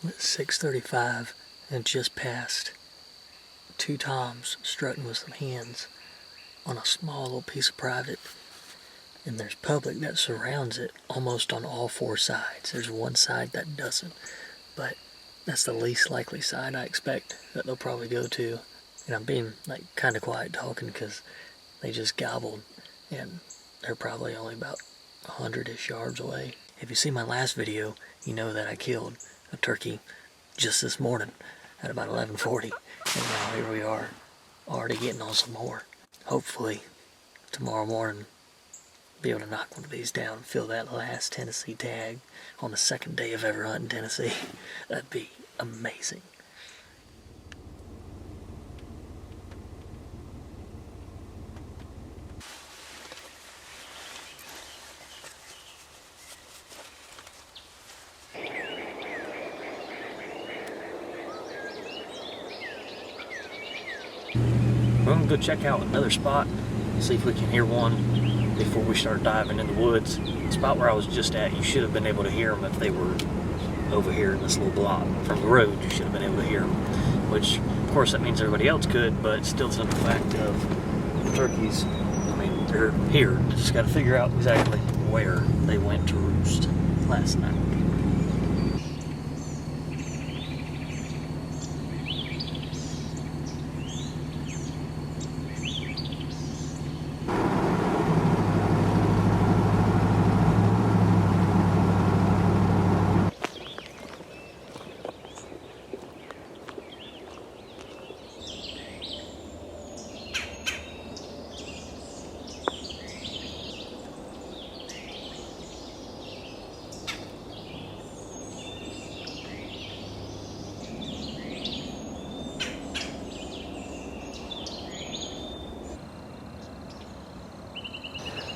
It's 6:35 and just passed 2 toms strutting with some hens on a small little piece of private, and there's public that surrounds it almost on all 4 sides. There's one side that doesn't, but that's the least likely side I expect that they'll probably go to. And I'm being like kind of quiet talking because they just gobbled and they're probably only about 100-ish yards away. If you see my last video, you know that I killed a turkey just this morning at about 11:40, and now here we are already getting on some more. Hopefully tomorrow morning be able to knock one of these down and fill that last Tennessee tag on the second day of ever hunting Tennessee. That'd be amazing. We're gonna go check out another spot, see if we can hear one before we start diving in the woods. The spot where I was just at, you should have been able to hear them if they were over here in this little block. From the road, you should have been able to hear them, which of course that means everybody else could, but it's still simple fact of the turkeys. I mean, they're here. Just gotta figure out exactly where they went to roost last night.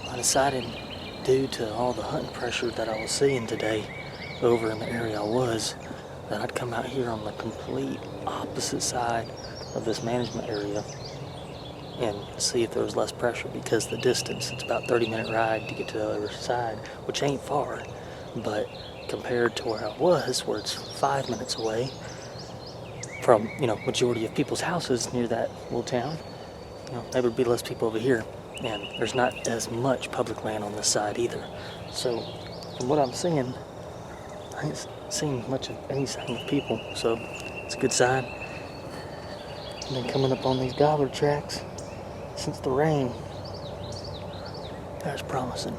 I decided, due to all the hunting pressure that I was seeing today over in the area I was, that I'd come out here on the complete opposite side of this management area and see if there was less pressure, because the distance, it's about a 30-minute ride to get to the other side, which ain't far, but compared to where I was, where it's 5 minutes away from, majority of people's houses near that little town, there would be less people over here. And there's not as much public land on this side either. So from what I'm seeing, I ain't seeing much of any sign of people, so it's a good sign. I've been coming up on these gobbler tracks since the rain. That's promising.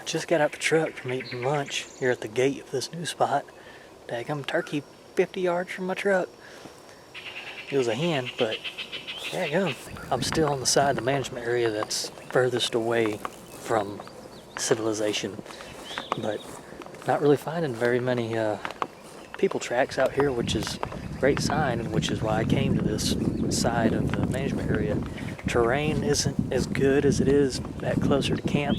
Just got out the truck from eating lunch here at the gate of this new spot. Daggum turkey 50 yards from my truck. It was a hen, but daggum. I'm still on the side of the management area that's furthest away from civilization, but not really finding very many people tracks out here, which is a great sign, and which is why I came to this side of the management area. Terrain isn't as good as it is back closer to camp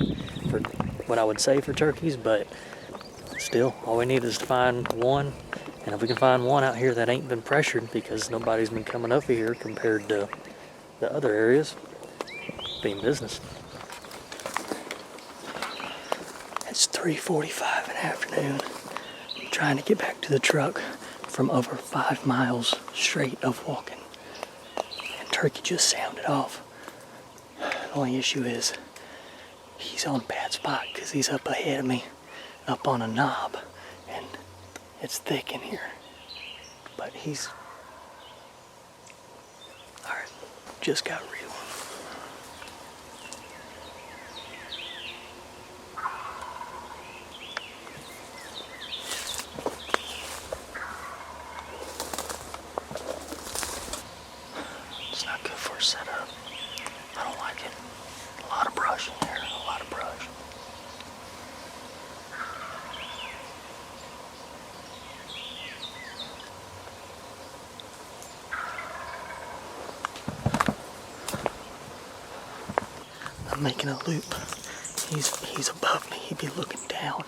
for what I would say for turkeys, but still, all we need is to find one, and if we can find one out here that ain't been pressured, because nobody's been coming up here compared to the other areas, be in business. It's 3:45 in the afternoon. I'm trying to get back to the truck from over 5 miles straight of walking, and turkey just sounded off. The only issue is he's on a bad spot because he's up ahead of me, up on a knob, and it's thick in here. But he's... Alright, just got real. It's not good for a setup. I don't like it. A lot of brush in here, a lot of brush. I'm making a loop He's above me. He'd be looking down,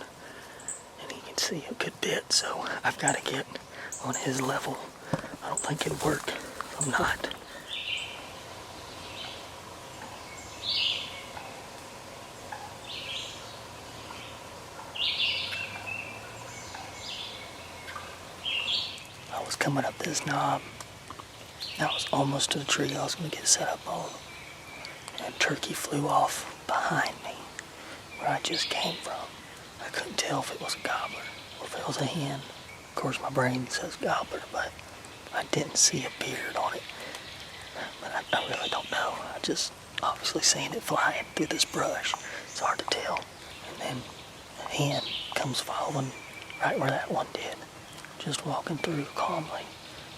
and he can see a good bit. So I've got to get on his level. I don't think it'd work if I'm not. I was coming up this knob. I was almost to the tree I was going to get set up on. And a turkey flew off behind me, where I just came from. I couldn't tell if it was a gobbler or if it was a hen. Of course, my brain says gobbler, but I didn't see a beard on it. But I really don't know. I just obviously seen it flying through this brush. It's hard to tell. And then a hen comes following right where that one did, just walking through calmly.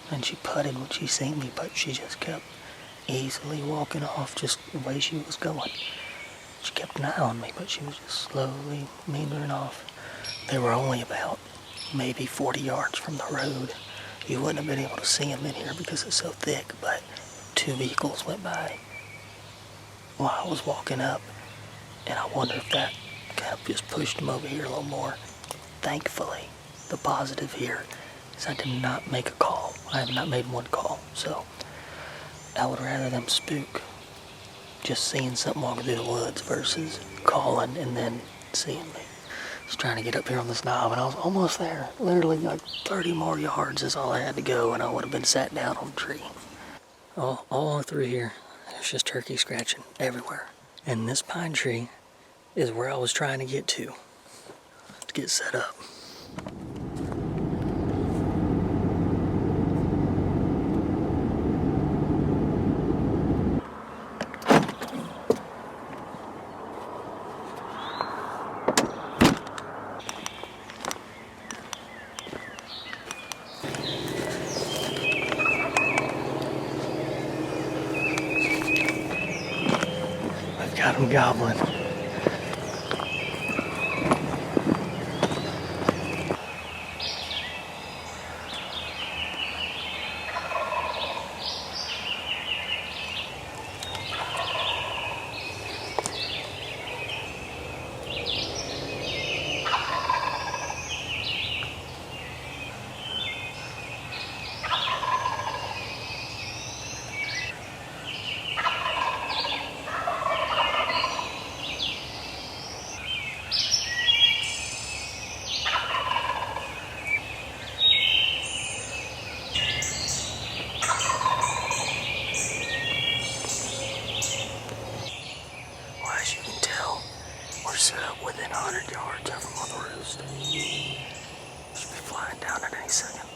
And she putted when she seen me, but she just kept easily walking off just the way she was going. She kept an eye on me, but she was just slowly meandering off. They were only about maybe 40 yards from the road. You wouldn't have been able to see them in here because it's so thick, but 2 vehicles went by while I was walking up, and I wonder if that kind of just pushed them over here a little more. Thankfully, the positive here is I did not make a call. I have not made one call, so I would rather them spook just seeing something walking through the woods versus calling and then seeing me. I was trying to get up here on this knob, and I was almost there. Literally like 30 more yards is all I had to go, and I would have been sat down on the tree. All through here, there's just turkey scratching everywhere. And this pine tree is where I was trying to to get set up. Got him gobbling. Set up within 100 yards of them on the roost. Should be flying down at any second.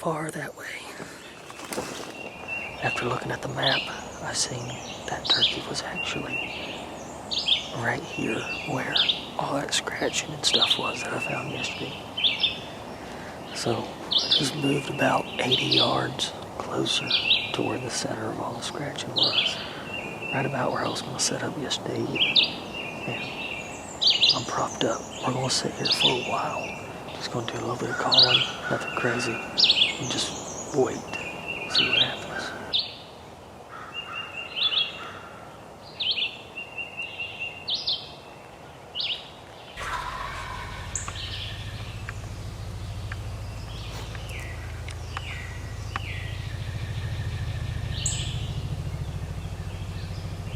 far that way. After looking at the map, I seen that turkey was actually right here where all that scratching and stuff was that I found yesterday. So I just moved about 80 yards closer to where the center of all the scratching was. Right about where I was going to set up yesterday. And I'm propped up. We're going to sit here for a while. Just going to do a little bit of calling, nothing crazy, and just wait, see what happens.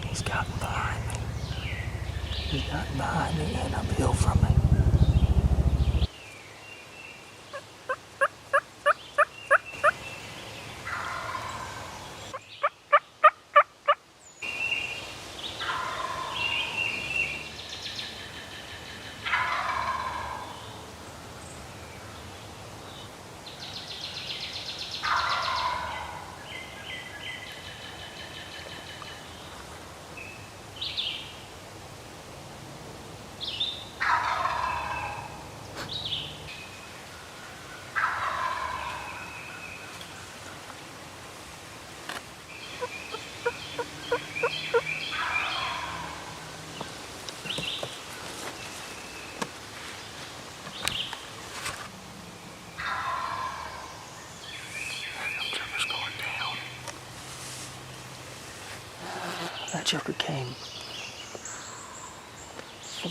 He's gotten behind me. He's gotten behind me and uphill from me. That joker came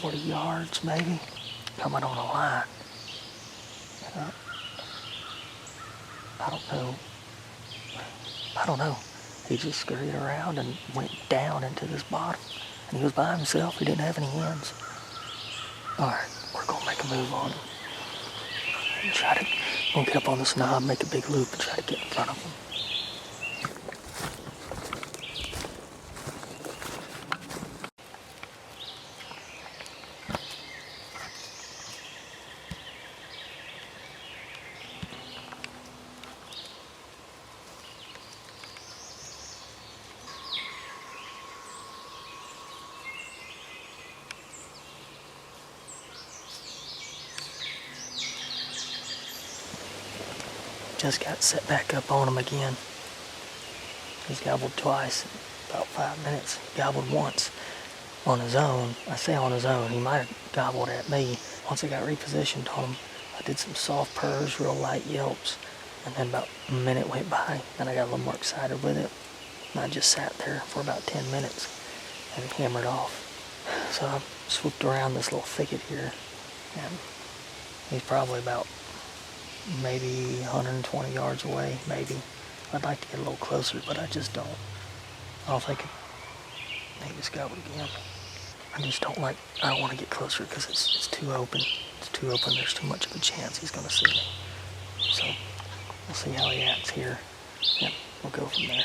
40 yards maybe, coming on a line. I don't know. He just scurried around and went down into this bottom. And he was by himself. He didn't have any hens. Alright, we're going to make a move on him. We'll get up on this knob, make a big loop, and try to get in front of him. Just got set back up on him again. He's gobbled twice in about 5 minutes. He gobbled once on his own. I say on his own, he might have gobbled at me. Once I got repositioned on him, I did some soft purrs, real light yelps, and then about a minute went by, and I got a little more excited with it. And I just sat there for about 10 minutes and hammered off. So I swooped around this little thicket here, and he's probably about maybe 120 yards away, maybe. I'd like to get a little closer, but I just don't. I don't think he just gobbled again. I don't want to get closer because it's too open. It's too open. There's too much of a chance he's going to see me. So we'll see how he acts here. Yeah, we'll go from there.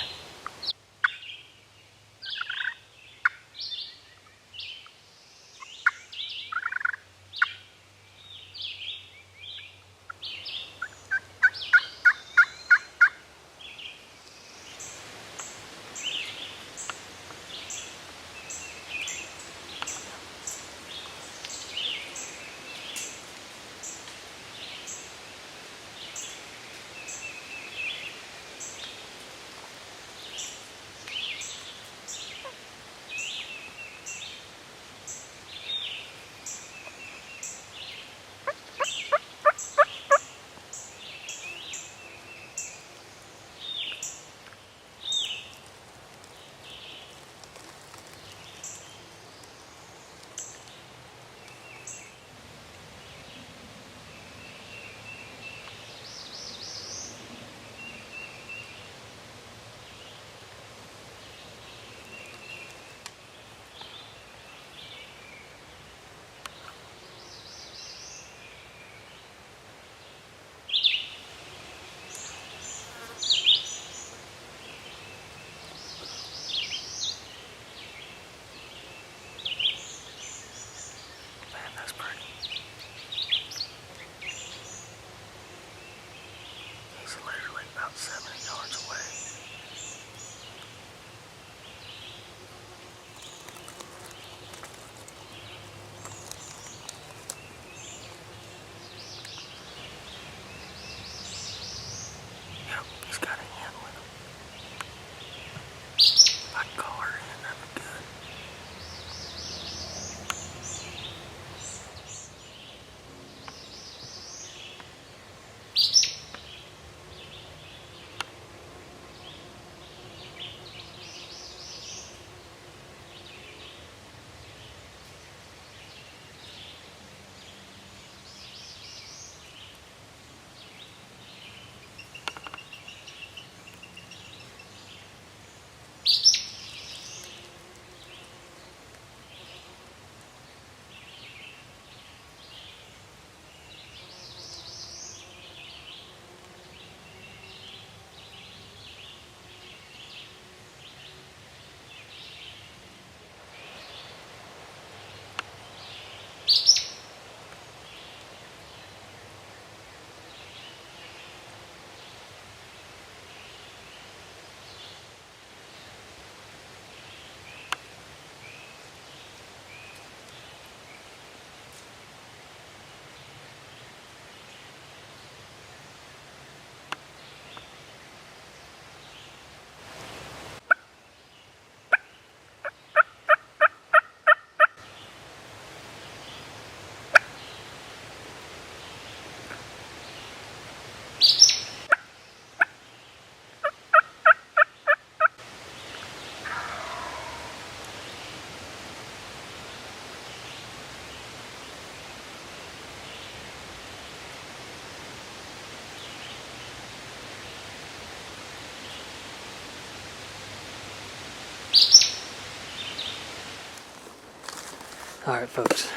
Alright folks,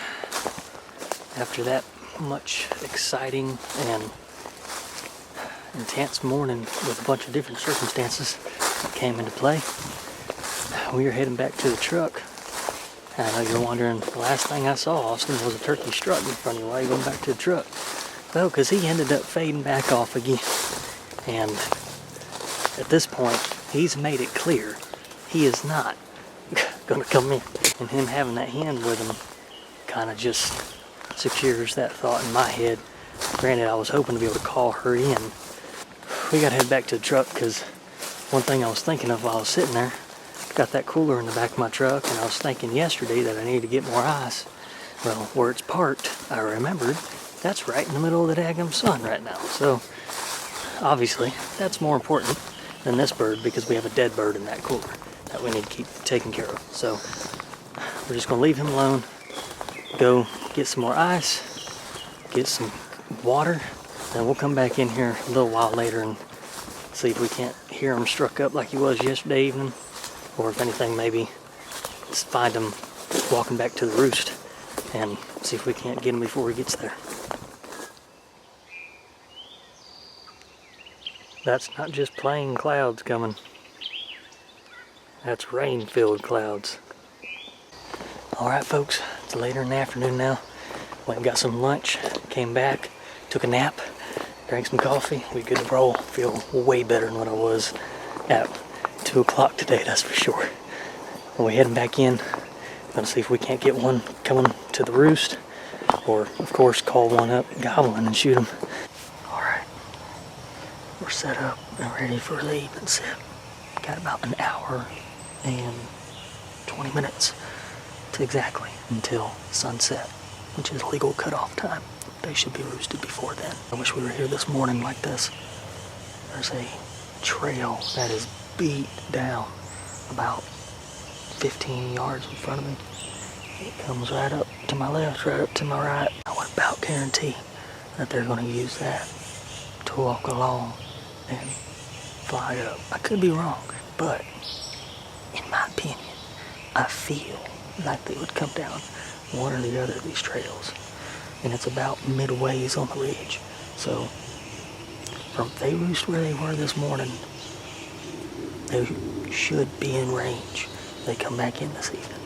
after that much exciting and intense morning with a bunch of different circumstances that came into play, we are heading back to the truck. And I know you're wondering, the last thing I saw, Austin, was a turkey strutting in front of you. Why are you going back to the truck? Well, because he ended up fading back off again. And at this point, he's made it clear he is not going to come in. And him having that hen with him kind of just secures that thought in my head. Granted, I was hoping to be able to call her in. We got to head back to the truck because one thing I was thinking of while I was sitting there, got that cooler in the back of my truck, and I was thinking yesterday that I needed to get more ice. Well, where it's parked, I remembered that's right in the middle of the daggum sun right now. So, obviously, that's more important than this bird because we have a dead bird in that cooler that we need to keep taken care of. So, we're just going to leave him alone, go get some more ice, get some water, then we'll come back in here a little while later and see if we can't hear him struck up like he was yesterday evening. Or if anything, maybe find him walking back to the roost and see if we can't get him before he gets there. That's not just plain clouds coming. That's rain-filled clouds. Alright folks, it's later in the afternoon now. Went and got some lunch, came back, took a nap, drank some coffee. We good to roll. Feel way better than what I was at 2 o'clock today, that's for sure. And we're heading back in. Gonna see if we can't get one coming to the roost, or of course call one up, gobbling, and shoot them. Alright, we're set up and ready for leave and sit. Got about an hour and 20 minutes to exactly until sunset, which is legal cutoff time. They should be roosted before then. I wish we were here this morning like this. There's a trail that is beat down about 15 yards in front of me. It comes right up to my left, right up to my right. I would about guarantee that they're going to use that to walk along and fly up. I could be wrong, but in my opinion, I feel like they would come down one or the other of these trails. And it's about midways on the ridge. So from they roost where they were this morning, they should be in range. They come back in this evening.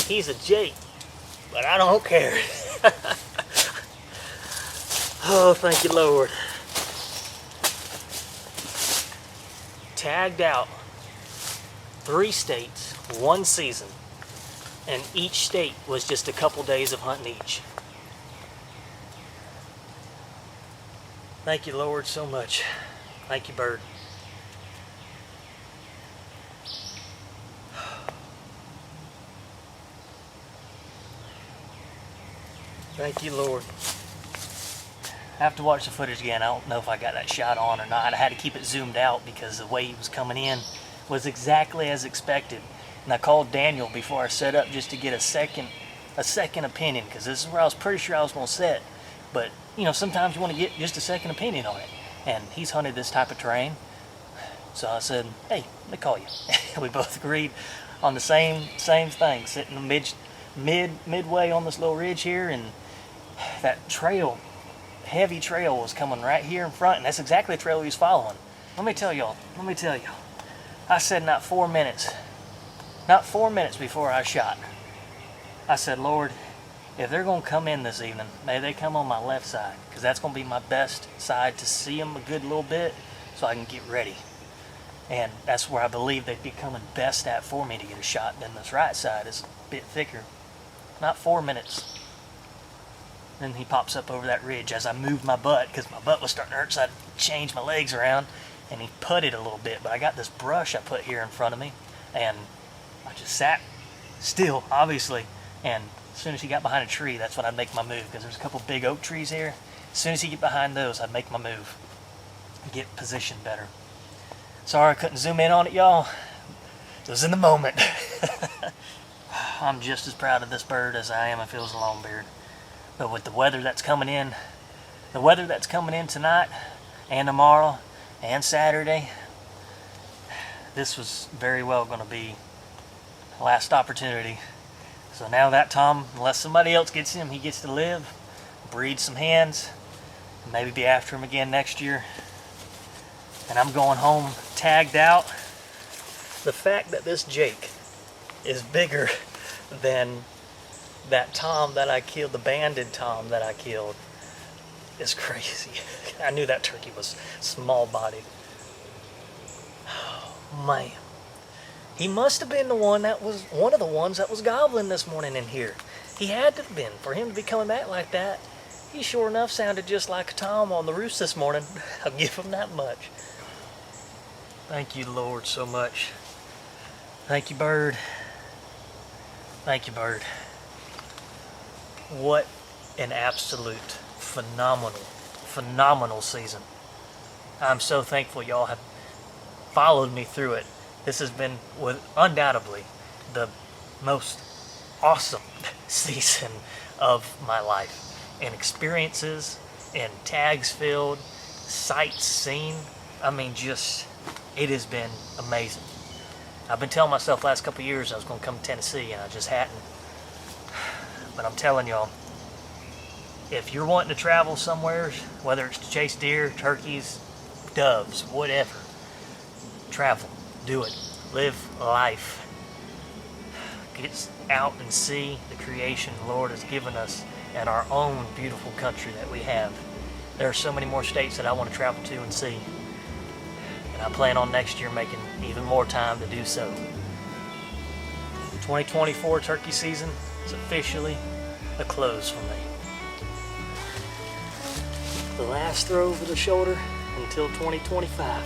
He's a Jake, but I don't care. Oh, thank you, Lord. Tagged out 3 states, 1 season, and each state was just a couple days of hunting each. Thank you, Lord, so much. Thank you, bird. Thank you, Lord. I have to watch the footage again. I don't know if I got that shot on or not. I had to keep it zoomed out because the way he was coming in was exactly as expected. And I called Daniel before I set up just to get a second opinion, because this is where I was pretty sure I was going to set. But, you know, sometimes you want to get just a second opinion on it. And he's hunted this type of terrain. So I said, hey, let me call you. We both agreed on the same thing, sitting midway on this little ridge here, and that trail, heavy trail, was coming right here in front, and that's exactly the trail he was following. Let me tell y'all, I said not 4 minutes before I shot, I said, Lord, if they're going to come in this evening, may they come on my left side, because that's going to be my best side to see them a good little bit so I can get ready. And that's where I believe they'd be coming best at for me to get a shot. Then this right side is a bit thicker. Not 4 minutes. Then he pops up over that ridge as I moved my butt, because my butt was starting to hurt, so I changed my legs around, and he putted a little bit. But I got this brush I put here in front of me, and I just sat still, obviously. And as soon as he got behind a tree, that's when I'd make my move, because there's a couple big oak trees here. As soon as he get behind those, I'd make my move and get positioned better. Sorry I couldn't zoom in on it, y'all. It was in the moment. I'm just as proud of this bird as I am if it was a longbeard. But with the weather that's coming in, tonight and tomorrow and Saturday, this was very well going to be the last opportunity. So now that Tom, unless somebody else gets him, he gets to live, breed some hens, and maybe be after him again next year. And I'm going home tagged out. The fact that this Jake is bigger than that Tom that I killed, the banded Tom that I killed, is crazy. I knew that turkey was small-bodied. Oh, man. He must have been one of the ones that was gobbling this morning in here. He had to have been, for him to be coming back like that. He sure enough sounded just like a Tom on the roost this morning. I'll give him that much. Thank you, Lord, so much. Thank you, bird. Thank you, bird. What an absolute phenomenal season. I'm so thankful y'all have followed me through it. This has been undoubtedly the most awesome season of my life. And experiences, and tags filled, sights seen. I mean, just, it has been amazing. I've been telling myself last couple of years I was going to come to Tennessee, and I just hadn't. But I'm telling y'all, if you're wanting to travel somewhere, whether it's to chase deer, turkeys, doves, whatever, travel, do it, live life. Get out and see the creation the Lord has given us and our own beautiful country that we have. There are so many more states that I want to travel to and see. And I plan on next year making even more time to do so. 2024 turkey season is officially a close for me. The last throw over the shoulder until 2025.